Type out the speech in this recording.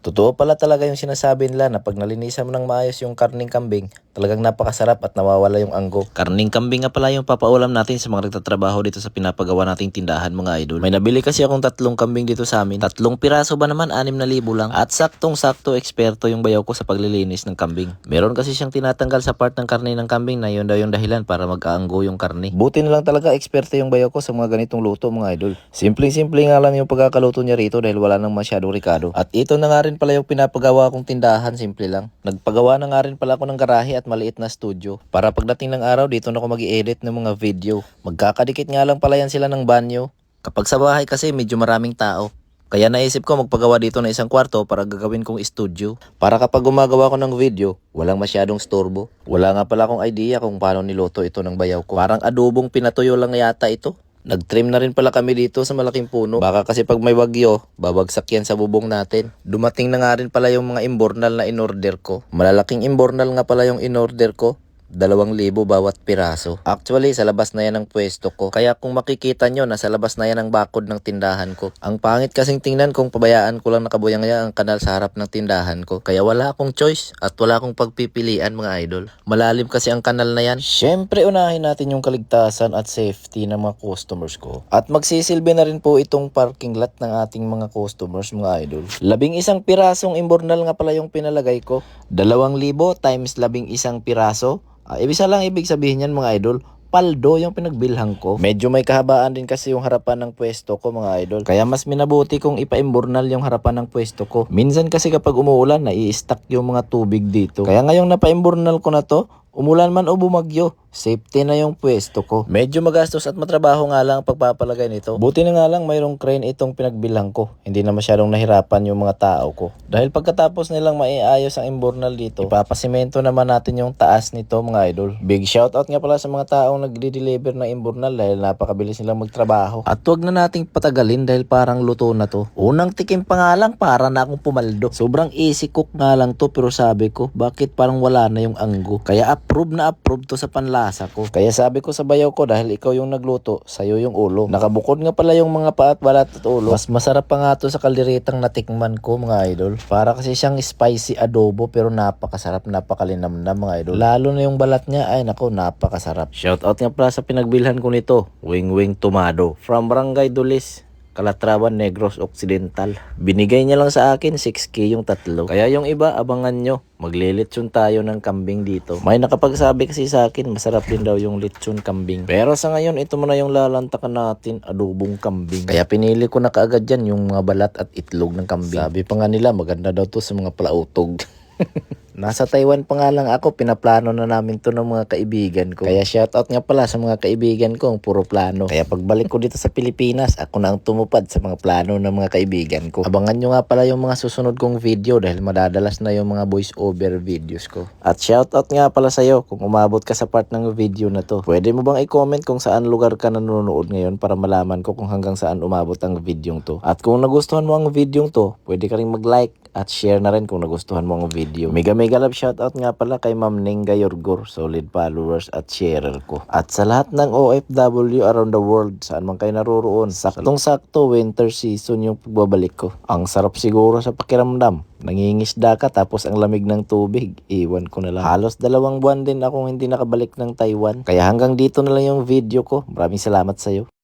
Totoo pala talaga yung sinasabi nila na pag nalinisan mo ng maayos yung karning kambing, talagang napakasarap at nawawala yung anggo. Karning kambing nga pala yung papaulam natin sa mga nagtatrabaho dito sa pinapagawa nating tindahan mga idol. May nabili kasi akong 3 kambing dito sa amin. 3 piraso ba naman, 6,000 lang. At saktong-sakto eksperto yung bayaw ko sa paglilinis ng kambing. Meron kasi siyang tinatanggal sa part ng karne ng kambing na yun daw yung dahilan para mag-aanggo yung karne. Buti na lang talaga eksperto yung bayaw ko sa mga ganitong luto mga idol. Simpleng-simple nga lang yung pagkakaluto niya rito dahil wala nang masyadong rikado. At ito na nga rin pala yung pinapagawa kong tindahan, simple lang. Nagpagawa na nga rin pala ako ng garahe at maliit na studio. Para pagdating ng araw dito na ako mag-i-edit ng mga video. Magkakadikit nga lang pala yan sila ng banyo. Kapag sa bahay kasi medyo maraming tao. Kaya naisip ko magpagawa dito ng isang kwarto para gagawin kong studio. Para kapag gumagawa ko ng video, walang masyadong storbo. Wala nga pala akong idea kung paano niluto ito ng bayaw ko. Parang adobong pinatuyo lang yata ito. Nag-trim na rin pala kami dito sa malaking puno. Baka kasi pag may bagyo, babagsak yan sa bubong natin. Dumating na nga rin pala yung mga imbornal na in-order ko. Malalaking imbornal nga pala yung in-order ko. 2,000 bawat piraso. Actually, sa labas na yan ang pwesto ko. Kaya kung makikita nyo, nasa labas na yan ang bakod ng tindahan ko. Ang pangit kasing tingnan kung pabayaan ko lang nakabuyang-ya ang kanal sa harap ng tindahan ko. Kaya wala akong choice at wala akong pagpipilian mga idol. Malalim kasi ang kanal na yan. Syempre, unahin natin yung kaligtasan at safety ng mga customers ko. At magsisilbi na rin po itong parking lot ng ating mga customers mga idol. 11 pirasong imbornal nga pala yung pinalagay ko. 2,000 times 11 piraso. Ibig sabihin yan mga idol, paldo yung pinagbilhan ko. Medyo may kahabaan din kasi yung harapan ng pwesto ko mga idol. Kaya mas minabuti kong ipa-imbornal yung harapan ng pwesto ko. Minsan kasi kapag umuulan, nai-stack yung mga tubig dito. Kaya ngayong napa-imbornal ko na to, umulan man o bumagyo, safety na yung pwesto ko. Medyo magastos at matrabaho nga lang ang pagpapalagay nito. Buti na nga lang mayroong crane itong pinagbilang ko. Hindi na masyadong nahirapan yung mga tao ko. Dahil pagkatapos nilang maiayos ang imbornal dito, ipapasimento naman natin yung taas nito mga idol. Big shoutout nga pala sa mga taong nagde-deliver ng imbornal dahil napakabilis nilang magtrabaho. At huwag na nating patagalin dahil parang luto na to. Unang tikim pa nga lang para na akong pumaldo. Sobrang easy cook nga lang to pero sabi ko, bakit parang wala na yung anggo? Kaya approve to sa panlasa ko. Kaya sabi ko sa bayaw ko dahil ikaw yung nagluto, sayo yung ulo. Nakabukod nga pala yung mga paa at balat at ulo. Mas masarap pa nga to sa kalderetang natikman ko mga idol. Para kasi siyang spicy adobo pero napakasarap, napakalinamnam mga idol. Lalo na yung balat niya, ay nako, napakasarap. Shoutout nga pala sa pinagbilhan ko nito, Wing Wing Tomado from Barangay Dulis, Calatrawan, Negros Occidental. Binigay niya lang sa akin 6K yung 3. Kaya yung iba, abangan nyo. Maglilitsyon tayo ng kambing dito. May nakapagsabi kasi sa akin, masarap din daw yung litsyon kambing. Pero sa ngayon, ito muna yung lalantakan natin, adobong kambing. Kaya pinili ko na kaagad yan yung mga balat at itlog ng kambing. Sabi pa nga nila, maganda daw to sa mga palautog. Nasa Taiwan pa nga lang ako, pinaplano na namin to ng mga kaibigan ko. Kaya shoutout nga pala sa mga kaibigan ko, ang puro plano. Kaya pagbalik ko dito sa Pilipinas, ako na ang tumupad sa mga plano ng mga kaibigan ko. Abangan nyo nga pala yung mga susunod kong video dahil madadalas na yung mga voice over videos ko. At shoutout nga pala sa'yo kung umabot ka sa part ng video na to. Pwede mo bang i-comment kung saan lugar ka nanonood ngayon para malaman ko kung hanggang saan umabot ang video to. At kung nagustuhan mo ang video to, pwede ka rin mag-like at share na rin kung nagustuhan mo ang video. Mega love shoutout nga pala kay Ma'am Nenga Yorgor, solid followers at sharer ko. At sa lahat ng OFW around the world, saan man kayo naroroon, saktong-sakto winter season yung pagbabalik ko. Ang sarap siguro sa pakiramdam. Nangingisda ka tapos ang lamig ng tubig, iwan ko na lang. Halos 2 buwan din akong hindi nakabalik ng Taiwan. Kaya hanggang dito na lang yung video ko. Maraming salamat sa'yo.